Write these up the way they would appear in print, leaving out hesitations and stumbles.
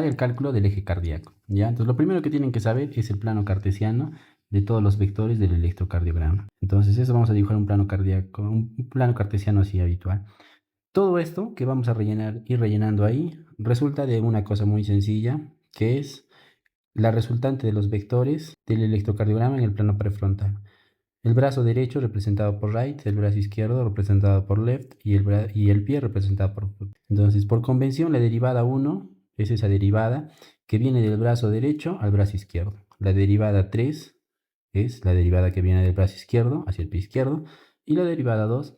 el cálculo del eje cardíaco, ¿ya? Entonces, lo primero que tienen que saber es el plano cartesiano de todos los vectores del electrocardiograma. Entonces, eso vamos a dibujar un plano cardíaco, un plano cartesiano así habitual. Todo esto que vamos a rellenar y rellenando ahí resulta de una cosa muy sencilla, que es la resultante de los vectores del electrocardiograma en el plano prefrontal. El brazo derecho representado por right, el brazo izquierdo representado por left y el pie representado por foot. Entonces, por convención, la derivada 1 es esa derivada que viene del brazo derecho al brazo izquierdo. La derivada 3 es la derivada que viene del brazo izquierdo hacia el pie izquierdo. Y la derivada 2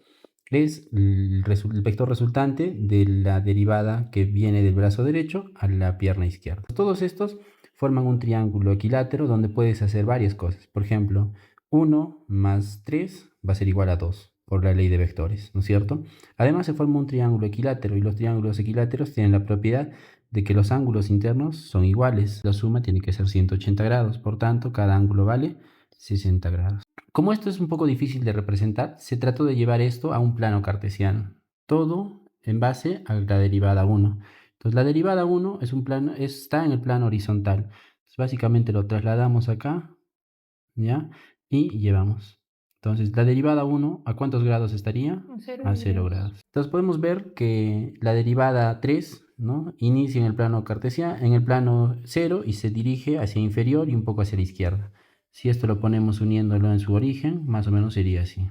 es el vector resultante de la derivada que viene del brazo derecho a la pierna izquierda. Todos estos forman un triángulo equilátero donde puedes hacer varias cosas. Por ejemplo, 1 más 3 va a ser igual a 2 por la ley de vectores, ¿no es cierto? Además se forma un triángulo equilátero y los triángulos equiláteros tienen la propiedad de que los ángulos internos son iguales. La suma tiene que ser 180 grados, por tanto cada ángulo vale 60 grados. Como esto es un poco difícil de representar, se trató de llevar esto a un plano cartesiano. Todo en base a la derivada 1. Entonces la derivada 1 es un plano, está en el plano horizontal. Entonces, básicamente lo trasladamos acá, ¿ya? Y llevamos. Entonces la derivada 1, ¿a cuántos grados estaría? A 0 grados. Entonces podemos ver que la derivada 3, ¿no? Inicia en el plano cartesiano, en el plano 0 y se dirige hacia inferior y un poco hacia la izquierda. Si esto lo ponemos uniéndolo en su origen, más o menos sería así.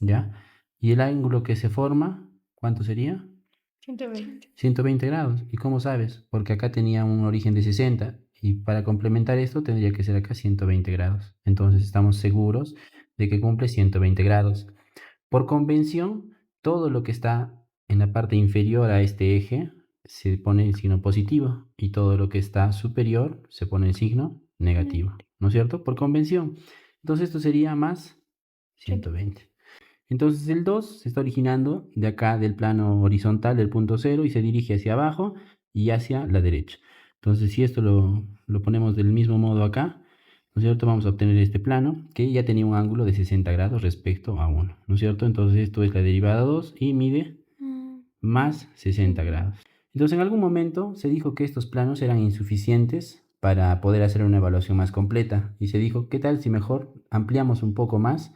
¿Ya? Y el ángulo que se forma, ¿cuánto sería? 120. 120 grados. ¿Y cómo sabes? Porque acá tenía un origen de 60 y para complementar esto tendría que ser acá 120 grados. Entonces estamos seguros de que cumple 120 grados. Por convención, todo lo que está en la parte inferior a este eje se pone el signo positivo y todo lo que está superior se pone el signo negativo, ¿no es cierto? Por convención. Entonces esto sería más 120. Entonces el 2 se está originando de acá del plano horizontal del punto 0 y se dirige hacia abajo y hacia la derecha. Entonces si esto lo ponemos del mismo modo acá, ¿no es cierto? Vamos a obtener este plano que ya tenía un ángulo de 60 grados respecto a 1, ¿no es cierto? Entonces esto es la derivada 2 y mide más 60 grados. Entonces en algún momento se dijo que estos planos eran insuficientes para poder hacer una evaluación más completa y se dijo, ¿qué tal si mejor ampliamos un poco más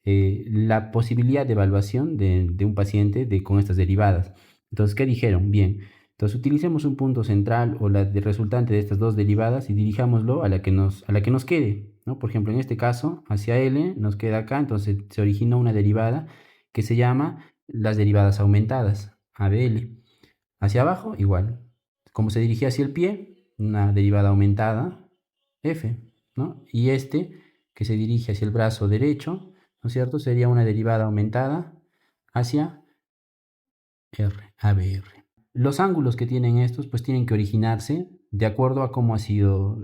la posibilidad de evaluación de un paciente con estas derivadas? Entonces, ¿qué dijeron? Bien, entonces utilicemos un punto central o la resultante de estas dos derivadas y dirijámoslo a la que nos quede, ¿no? Por ejemplo, en este caso, hacia L nos queda acá, entonces se originó una derivada que se llama las derivadas aumentadas, ABL. Hacia abajo, igual. Como se dirigía hacia el pie, una derivada aumentada, F, ¿no? Y este, que se dirige hacia el brazo derecho, ¿no es cierto? Sería una derivada aumentada hacia R, ABR. Los ángulos que tienen estos, pues tienen que originarse de acuerdo a cómo ha sido,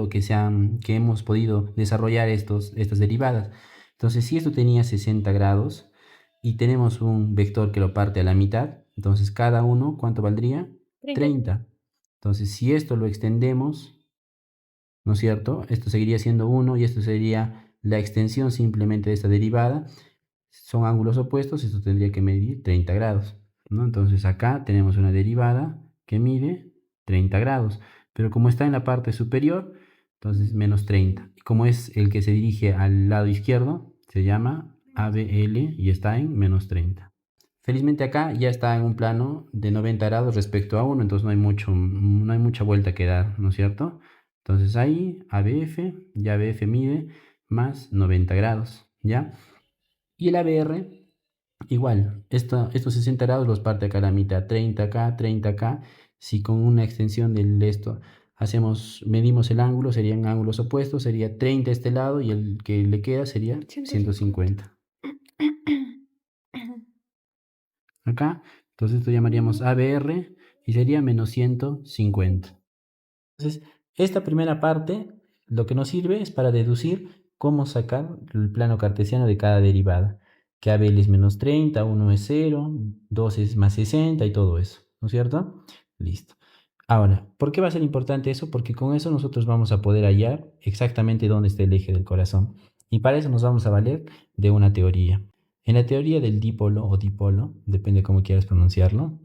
que hemos podido desarrollar estas derivadas. Entonces, si esto tenía 60 grados y tenemos un vector que lo parte a la mitad, entonces cada uno, ¿cuánto valdría? 30. Entonces, si esto lo extendemos, ¿no es cierto? Esto seguiría siendo 1 y esto sería la extensión simplemente de esta derivada. Son ángulos opuestos, esto tendría que medir 30 grados, ¿no? Entonces acá tenemos una derivada que mide 30 grados, pero como está en la parte superior, entonces menos 30. Y como es el que se dirige al lado izquierdo, se llama ABL y está en menos 30. Felizmente acá ya está en un plano de 90 grados respecto a 1, entonces no hay mucha vuelta que dar, ¿no es cierto? Entonces ahí ABF, ya ABF mide más 90 grados, ¿ya? Y el ABR, igual, estos 60 grados los parte acá a la mitad, 30 acá, 30 acá. Si con una extensión del esto medimos el ángulo, serían ángulos opuestos, sería 30 este lado y el que le queda sería 150. Acá, entonces esto llamaríamos ABR y sería menos 150. Entonces, esta primera parte lo que nos sirve es para deducir cómo sacar el plano cartesiano de cada derivada. Que ABL es menos 30, 1 es 0, 2 es más 60 y todo eso, ¿no es cierto? Listo. Ahora, ¿por qué va a ser importante eso? Porque con eso nosotros vamos a poder hallar exactamente dónde está el eje del corazón. Y para eso nos vamos a valer de una teoría. En la teoría del dipolo o dipolo, depende cómo quieras pronunciarlo,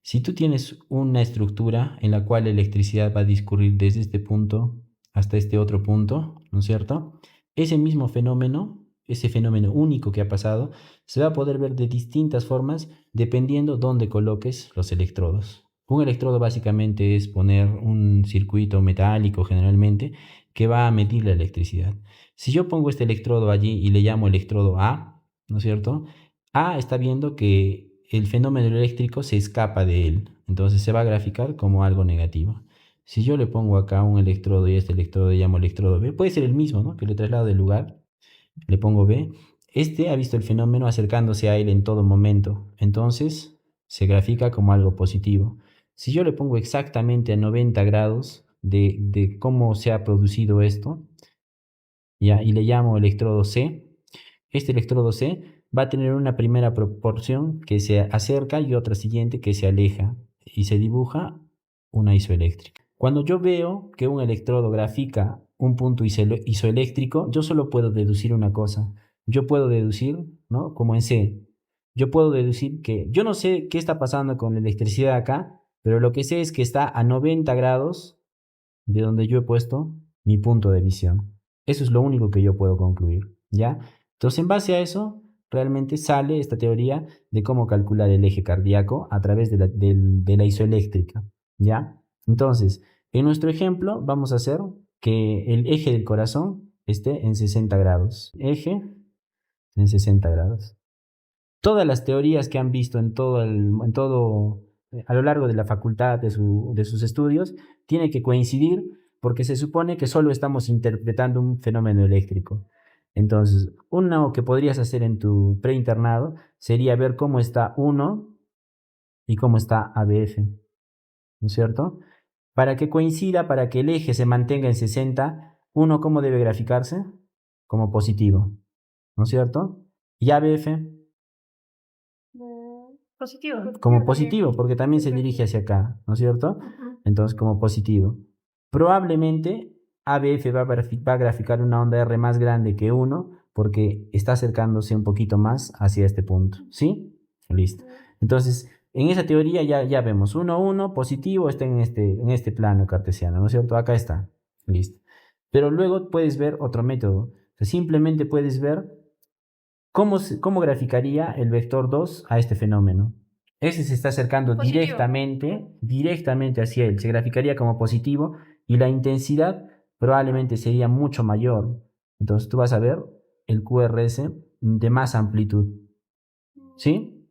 Si tú tienes una estructura en la cual la electricidad va a discurrir desde este punto hasta este otro punto, ¿no es cierto? Ese mismo fenómeno, ese fenómeno único que ha pasado, se va a poder ver de distintas formas dependiendo dónde coloques los electrodos. Un electrodo básicamente es poner un circuito metálico generalmente que va a medir la electricidad. Si yo pongo este electrodo allí y le llamo electrodo A, ¿no es cierto? A está viendo que el fenómeno eléctrico se escapa de él, entonces se va a graficar como algo negativo. Si yo le pongo acá un electrodo y este electrodo le llamo electrodo B, puede ser el mismo, ¿no? Que le traslado del lugar, le pongo B. Este ha visto el fenómeno acercándose a él en todo momento, entonces se grafica como algo positivo. Si yo le pongo exactamente a 90 grados de cómo se ha producido esto, ¿ya? Y le llamo electrodo C, este electrodo C va a tener una primera proporción que se acerca y otra siguiente que se aleja y se dibuja una isoeléctrica. Cuando yo veo que un electrodo grafica un punto isoeléctrico, yo solo puedo deducir una cosa. Yo puedo deducir, ¿no? Como en C, yo puedo deducir que yo no sé qué está pasando con la electricidad acá, pero lo que sé es que está a 90 grados de donde yo he puesto mi punto de visión. Eso es lo único que yo puedo concluir, ¿ya? Entonces, en base a eso, realmente sale esta teoría de cómo calcular el eje cardíaco a través de la isoeléctrica, ¿ya? Entonces, en nuestro ejemplo, vamos a hacer que el eje del corazón esté en 60 grados. Eje en 60 grados. Todas las teorías que han visto a lo largo de la facultad, de sus estudios, tiene que coincidir porque se supone que solo estamos interpretando un fenómeno eléctrico. Entonces, uno que podrías hacer en tu preinternado sería ver cómo está 1 y cómo está ABF, ¿no es cierto? Para que coincida, para que el eje se mantenga en 60, uno, ¿cómo debe graficarse? Como positivo, ¿no es cierto? Y ABF Positivo. como positivo, porque también se dirige hacia acá, ¿no es cierto? Entonces, como positivo. Probablemente ABF va a graficar una onda R más grande que 1 porque está acercándose un poquito más hacia este punto, ¿sí? Listo. Entonces, en esa teoría ya vemos 1, 1, positivo, está en este plano cartesiano, ¿no es cierto? Acá está, listo. Pero luego puedes ver otro método. O sea, simplemente puedes ver cómo graficaría el vector 2 a este fenómeno. Ese se está acercando Positivo. directamente hacia él. Se graficaría como positivo y la intensidad probablemente sería mucho mayor. Entonces tú vas a ver el QRS de más amplitud. ¿Sí?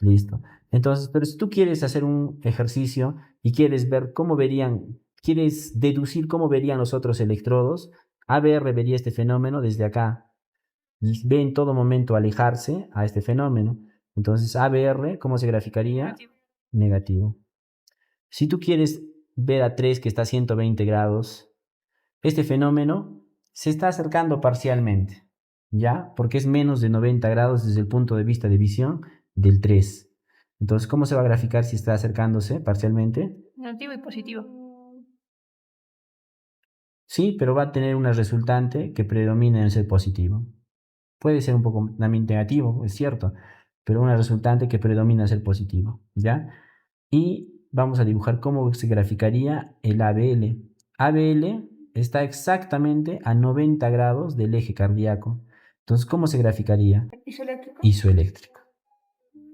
Listo. Entonces, pero si tú quieres hacer un ejercicio y quieres ver quieres deducir cómo verían los otros electrodos, ABR vería este fenómeno desde acá y ve en todo momento alejarse a este fenómeno. Entonces, ABR, ¿cómo se graficaría? Negativo. Negativo. Si tú quieres ver a 3 que está a 120 grados, este fenómeno se está acercando parcialmente, ¿ya? Porque es menos de 90 grados desde el punto de vista de visión del 3. Entonces, ¿cómo se va a graficar si está acercándose parcialmente? Negativo y positivo. Sí, pero va a tener una resultante que predomina en ser positivo. Puede ser un poco también negativo, es cierto, pero una resultante que predomina en ser positivo, ¿ya? Y vamos a dibujar cómo se graficaría el ABL. ABL está exactamente a 90 grados del eje cardíaco. Entonces, ¿cómo se graficaría? Isoeléctrico. Isoeléctrico.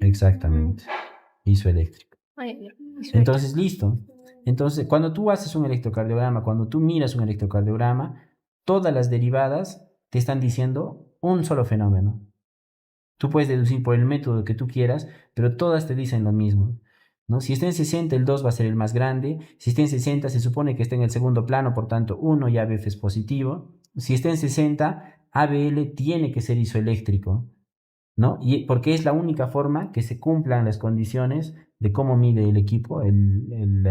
Exactamente. Isoeléctrico. Entonces, listo. Entonces, cuando tú haces un electrocardiograma, cuando tú miras un electrocardiograma, todas las derivadas te están diciendo un solo fenómeno. Tú puedes deducir por el método que tú quieras, pero todas te dicen lo mismo, ¿no? Si está en 60, el 2 va a ser el más grande. Si está en 60, se supone que está en el segundo plano, por tanto, 1 y ABF es positivo. Si está en 60, ABL tiene que ser isoeléctrico, ¿no? Y porque es la única forma que se cumplan las condiciones de cómo mide el equipo el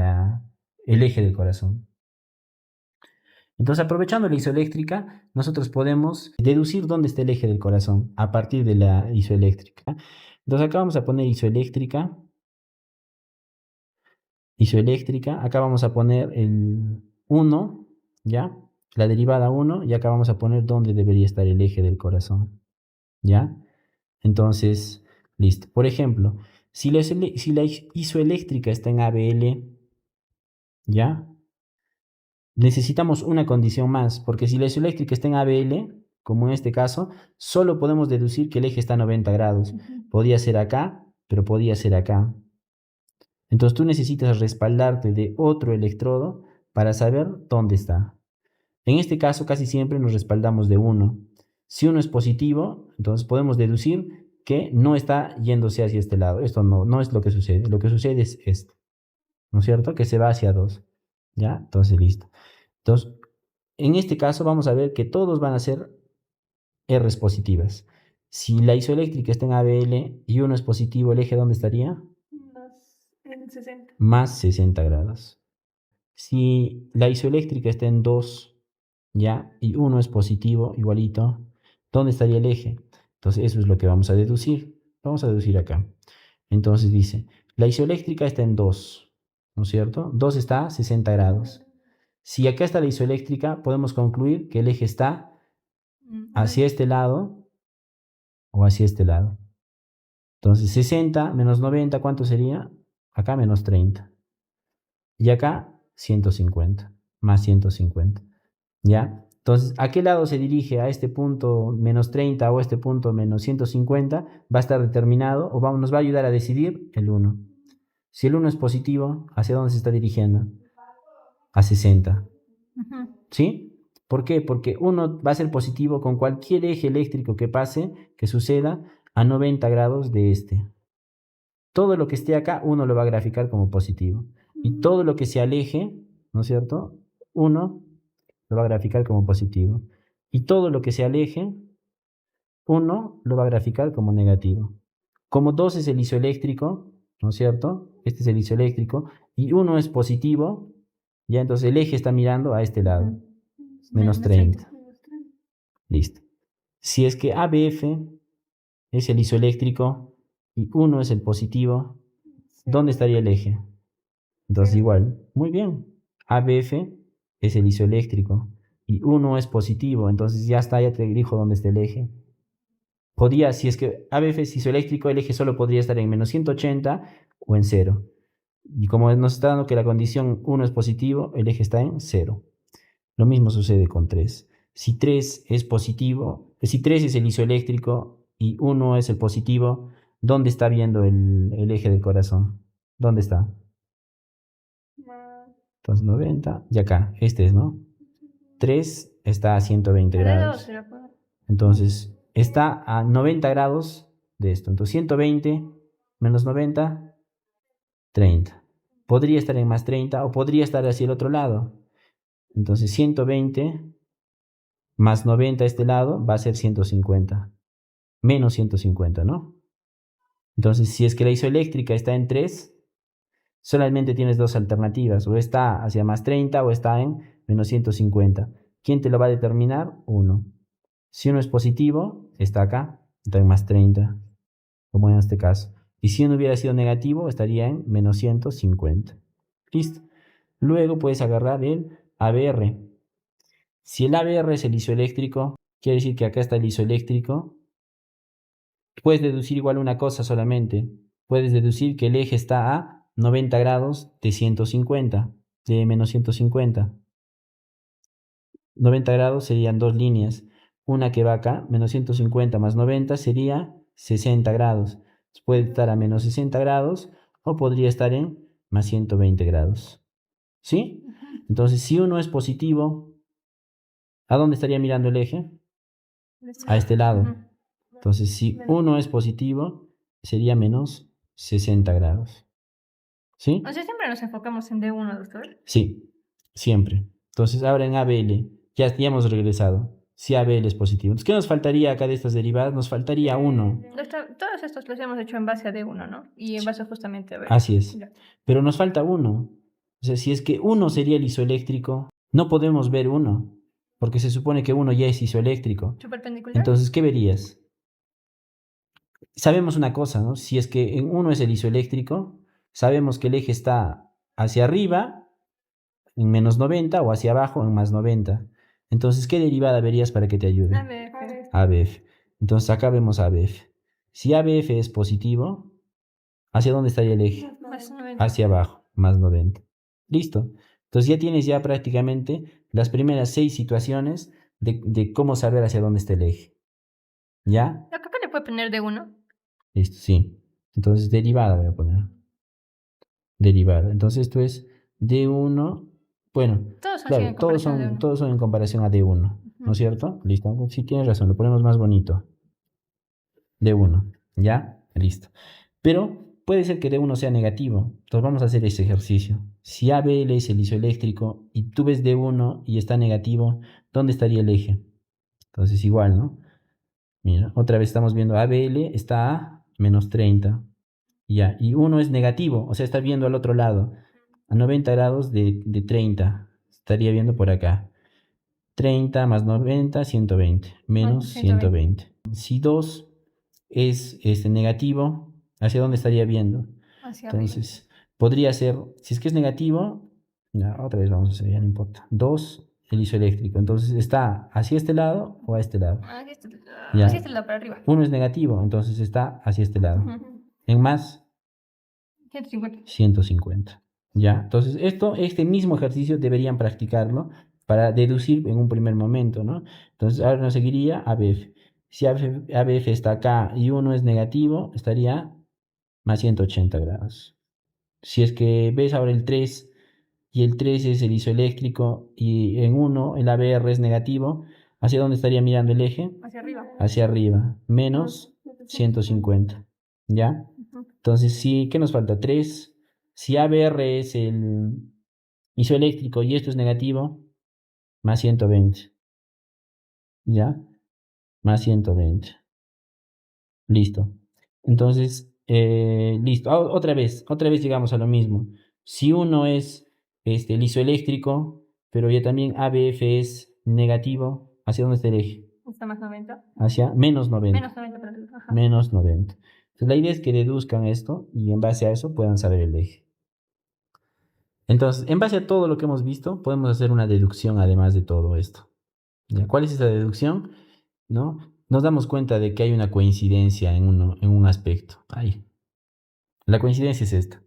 eje del corazón. Entonces, aprovechando la isoeléctrica, nosotros podemos deducir dónde está el eje del corazón a partir de la isoeléctrica. Entonces, acá vamos a poner isoeléctrica. Acá vamos a poner el 1, ¿ya? La derivada 1, y acá vamos a poner dónde debería estar el eje del corazón, ¿ya? Entonces, listo. Por ejemplo, Si la isoeléctrica está en ABL, ¿ya? Necesitamos una condición más, porque si la isoeléctrica está en ABL, como en este caso, solo podemos deducir que el eje está a 90 grados. Podía ser acá, pero podía ser acá. Entonces tú necesitas respaldarte de otro electrodo para saber dónde está. En este caso casi siempre nos respaldamos de 1. Si 1 es positivo, entonces podemos deducir que no está yéndose hacia este lado. Esto no es lo que sucede. Lo que sucede es esto, ¿no es cierto? Que se va hacia 2. ¿Ya? Entonces listo. Entonces, en este caso vamos a ver que todos van a ser R's positivas. Si la isoeléctrica está en ABL y 1 es positivo, ¿el eje dónde estaría? En 60. Más 60 grados. Si la isoeléctrica está en 2, ¿ya? Y 1 es positivo, igualito, ¿dónde estaría el eje? Entonces eso es lo que vamos a deducir. Vamos a deducir acá. Entonces dice, la isoeléctrica está en 2, ¿no es cierto? 2 está a 60 grados. Si acá está la isoeléctrica, podemos concluir que el eje está hacia este lado o hacia este lado. Entonces 60 menos 90, ¿cuánto sería? Acá menos 30. Y acá 150, más 150. ¿Ya? Entonces, ¿a qué lado se dirige? ¿A este punto menos 30 o a este punto menos 150? Va a estar determinado o nos va a ayudar a decidir el 1. Si el 1 es positivo, ¿hacia dónde se está dirigiendo? A 60. ¿Sí? ¿Por qué? Porque 1 va a ser positivo con cualquier eje eléctrico que pase, que suceda a 90 grados de este. Todo lo que esté acá, 1 lo va a graficar como positivo. Y todo lo que se aleje, ¿no es cierto? 1 lo va a graficar como positivo. Y todo lo que se aleje, 1 lo va a graficar como negativo. Como 2 es el isoeléctrico, ¿no es cierto? Este es el isoeléctrico. Y 1 es positivo, ya entonces el eje está mirando a este lado. Menos 30. Listo. Si es que ABF es el isoeléctrico y 1 es el positivo, ¿dónde estaría el eje? Entonces igual, muy bien. ABF es el isoeléctrico y 1 es positivo, entonces ya está, ya te dijo dónde está el eje. Podría, si es que ABF es isoeléctrico, el eje solo podría estar en menos 180 o en 0. Y como nos está dando que la condición 1 es positivo, el eje está en 0. Lo mismo sucede con 3. Si 3 es positivo, si 3 es el isoeléctrico y 1 es el positivo, ¿dónde está viendo el eje del corazón? ¿Dónde está? Entonces 90, y acá, este es, ¿no? 3 está a 120 grados. Entonces, está a 90 grados de esto. Entonces, 120 menos 90, 30. Podría estar en más 30 o podría estar hacia el otro lado. Entonces, 120 más 90 a este lado va a ser 150. Menos 150, ¿no? Entonces, si es que la isoeléctrica está en 3, solamente tienes dos alternativas. O está hacia más 30 o está en menos 150. ¿Quién te lo va a determinar? 1. Si 1 es positivo, está acá, está en más 30, como en este caso. Y si 1 hubiera sido negativo, estaría en menos 150. Listo. Luego puedes agarrar el ABR. Si el ABR es el isoeléctrico, quiere decir que acá está el isoeléctrico. Puedes deducir igual una cosa solamente. Puedes deducir que el eje está a 90 grados de 150, de menos 150. 90 grados serían dos líneas. Una que va acá, menos 150 más 90 sería 60 grados. Puede estar a menos 60 grados o podría estar en más 120 grados. ¿Sí? Entonces, si uno es positivo, ¿a dónde estaría mirando el eje? A este lado. Entonces, si uno es positivo, sería menos 60 grados. ¿Sí? O sea, siempre nos enfocamos en D1, doctor. Sí, siempre. Entonces, ahora en ABL, ya hemos regresado. Si ABL es positivo. Entonces, ¿qué nos faltaría acá de estas derivadas? Nos faltaría 1. Doctor, todos estos los hemos hecho en base a D1, ¿no? Y en base justamente a B. Así es. Ya. Pero nos falta 1. O sea, si es que 1 sería el isoeléctrico, no podemos ver 1. Porque se supone que 1 ya es isoeléctrico. ¿Superpendicular? Entonces, ¿qué verías? Sabemos una cosa, ¿no? Si es que en 1 es el isoeléctrico, sabemos que el eje está hacia arriba en menos 90 o hacia abajo en más 90. Entonces, ¿qué derivada verías para que te ayude? ABF. ABF. Entonces, acá vemos ABF. Si ABF es positivo, ¿Hacia dónde estaría el eje? Más 90. Hacia abajo, más 90. Listo. Entonces ya tienes ya prácticamente las primeras 6 situaciones de cómo saber hacia dónde está el eje. ¿Ya? Acá le puede poner de 1. Listo, sí. Entonces derivada voy a poner. Derivada. Entonces esto es D1. Bueno, Todos son claro, en comparación de 1. todos son en comparación a D1. ¿No es cierto? Listo. Sí, tienes razón, lo ponemos más bonito. D1. ¿Ya? Listo. Pero puede ser que D1 sea negativo. Entonces vamos a hacer ese ejercicio. Si ABL es el isoeléctrico y tú ves D1 y está negativo, ¿dónde estaría el eje? Entonces igual, ¿no? Mira, otra vez estamos viendo ABL está a menos 30. Ya, y 1 es negativo, o sea, está viendo al otro lado. A 90 grados de 30. Estaría viendo por acá. 30 más 90, 120. Menos 120. Si 2 es negativo, ¿hacia dónde estaría viendo? Hacia Entonces, podría ser, si es que es negativo, ya, otra vez vamos a hacer, ya no importa. 2, el isoeléctrico. Entonces, ¿está hacia este lado o a este lado? arriba. Ya. Hacia este lado para arriba. 1 es negativo, entonces está hacia este lado. En más, 150. 150. ¿Ya? Entonces, este mismo ejercicio deberían practicarlo para deducir en un primer momento, ¿no? Entonces, ahora nos seguiría ABF. Si ABF está acá y 1 es negativo, estaría más 180 grados. Si es que ves ahora el 3 y el 3 es el isoeléctrico y en 1 el ABR es negativo, ¿hacia dónde estaría mirando el eje? Hacia arriba. Hacia arriba, menos 150. ¿Ya? Entonces, sí, ¿qué nos falta? 3. Si ABR es el isoeléctrico y esto es negativo, más 120. ¿Ya? Más 120. Listo. Entonces, listo. Otra vez llegamos a lo mismo. Si uno es el isoeléctrico, pero ya también ABF es negativo, ¿hacia dónde está el eje? Está más 90. Hacia menos 90. Menos 90 para arriba. Ajá. Menos 90. Entonces, la idea es que deduzcan esto y en base a eso puedan saber el eje. Entonces, en base a todo lo que hemos visto, podemos hacer una deducción además de todo esto. ¿Ya? ¿Cuál es esa deducción? ¿No? Nos damos cuenta de que hay una coincidencia en un aspecto. Ahí. La coincidencia es esta.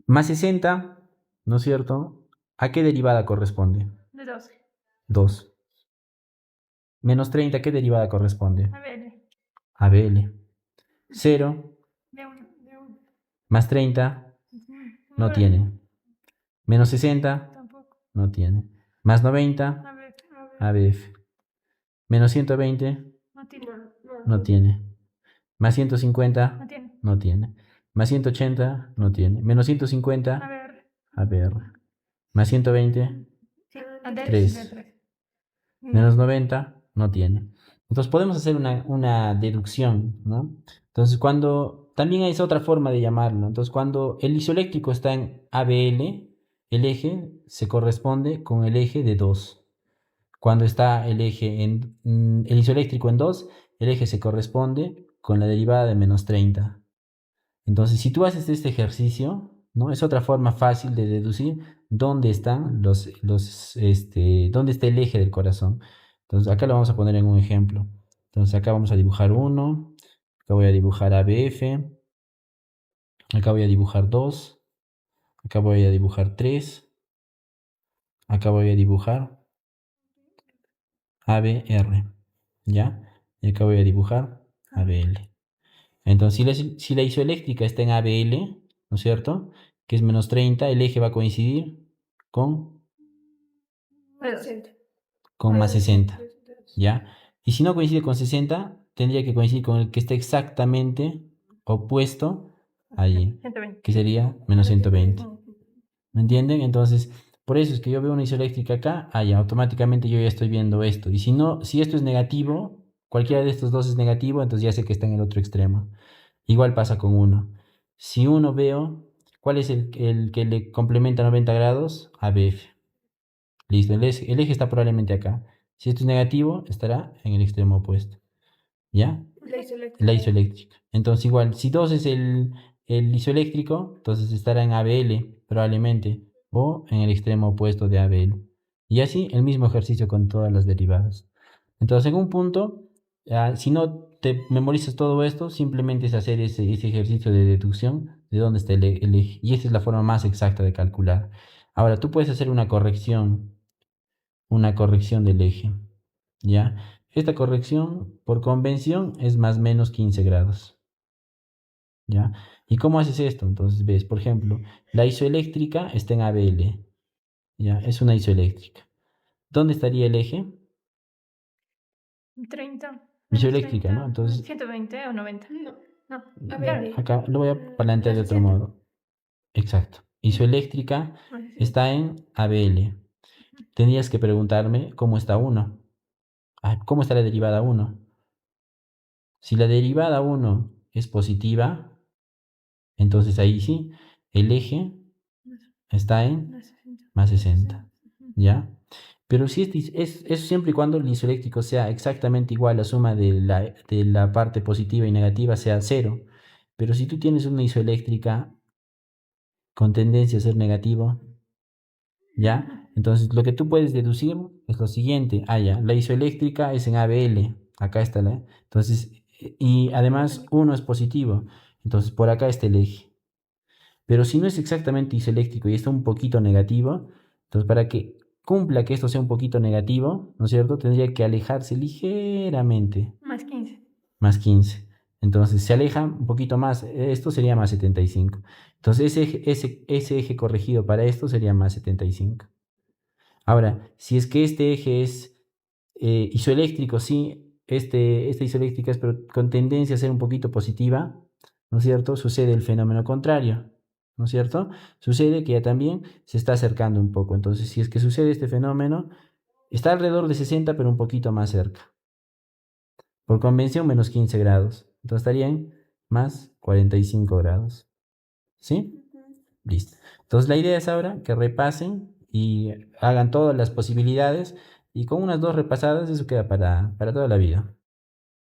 Más 60, ¿no es cierto? ¿A qué derivada corresponde? De 12. 2. Menos 30, ¿a qué derivada corresponde? A ver. A BL. 0 De 1. De 1. más 30 no tiene. Menos 60 Tampoco. no tiene. Más 90 A ver. ABF. Menos 120 No tiene. no tiene. Más 150 No tiene. no tiene. Más 180 no tiene. Menos 150 A ver. ABR. Más 120 Sí. 3. Menos 90 no tiene. Entonces podemos hacer una deducción, ¿no? Entonces cuando, también hay otra forma de llamarlo. Entonces cuando el isoeléctrico está en ABL, el eje se corresponde con el eje de 2. Cuando está el eje el isoeléctrico en 2, el eje se corresponde con la derivada de menos 30. Entonces, si tú haces este ejercicio, ¿no? Es otra forma fácil de deducir dónde están dónde está el eje del corazón. Entonces, acá lo vamos a poner en un ejemplo. Entonces, acá vamos a dibujar 1, acá voy a dibujar ABF, acá voy a dibujar 2, acá voy a dibujar 3, acá voy a dibujar ABR, ¿ya? Y acá voy a dibujar ABL. Entonces, si la isoeléctrica está en ABL, ¿no es cierto? Que es menos 30, el eje va a coincidir con, más 60, ¿ya? Y si no coincide con 60, tendría que coincidir con el que está exactamente opuesto allí, 120. que sería menos 120. ¿Me entienden? Entonces, por eso es que yo veo una isoeléctrica acá, ya automáticamente yo ya estoy viendo esto. Y si esto es negativo, cualquiera de estos dos es negativo, entonces ya sé que está en el otro extremo. Igual pasa con 1. Si 1 veo, ¿cuál es el que le complementa 90 grados? ABF. Listo, el eje está probablemente acá. Si esto es negativo, estará en el extremo opuesto. ¿Ya? La isoeléctrica. Entonces igual, si 2 es el isoeléctrico, entonces estará en ABL probablemente, o en el extremo opuesto de ABL. Y así el mismo ejercicio con todas las derivadas. Entonces en un punto Si no te memorizas todo esto, simplemente es hacer ese ejercicio de deducción de dónde está el eje. Y esa es la forma más exacta de calcular. Ahora, tú puedes hacer una corrección del eje, ¿ya? Esta corrección, por convención, es más o menos 15 grados, ¿ya? ¿Y cómo haces esto? Entonces ves, por ejemplo, la isoeléctrica está en ABL, ¿ya? Es una isoeléctrica. ¿Dónde estaría el eje? 30 menos Isoeléctrica, 30, ¿no? Entonces, 120 o 90. No, No, a claro. ver, acá lo voy a plantear Más de otro 60. modo. Exacto. Isoeléctrica Más 60. está en ABL. Tendrías que preguntarme cómo está 1. ¿Cómo está la derivada 1? Si la derivada 1 es positiva, entonces ahí sí, el eje está en Más 60. más 60, Ujú. ¿ya? Pero si eso siempre y cuando el isoeléctrico sea exactamente igual, la suma de la parte positiva y negativa sea cero. Pero si tú tienes una isoeléctrica con tendencia a ser negativo, ¿ya? Entonces lo que tú puedes deducir es lo siguiente. Ya, la isoeléctrica es en ABL, acá está la. Entonces, y además 1 es positivo, entonces por acá está el eje. Pero si no es exactamente isoeléctrico y está un poquito negativo, entonces para que cumpla que esto sea un poquito negativo, ¿no es cierto? Tendría que alejarse ligeramente, Más 15. más 15. Entonces se aleja un poquito más, esto sería más 75. Entonces ese eje corregido para esto sería más 75. Ahora, si es que este eje es isoeléctrico, sí, esta isoeléctrica es pero con tendencia a ser un poquito positiva, ¿no es cierto? Sucede el fenómeno contrario, ¿no es cierto? Sucede que ya también se está acercando un poco. Entonces, si es que sucede este fenómeno, está alrededor de 60, pero un poquito más cerca. Por convención, menos 15 grados. Entonces estarían más 45 grados. ¿Sí? Listo. Entonces la idea es ahora que repasen y hagan todas las posibilidades y con unas dos repasadas eso queda para toda la vida.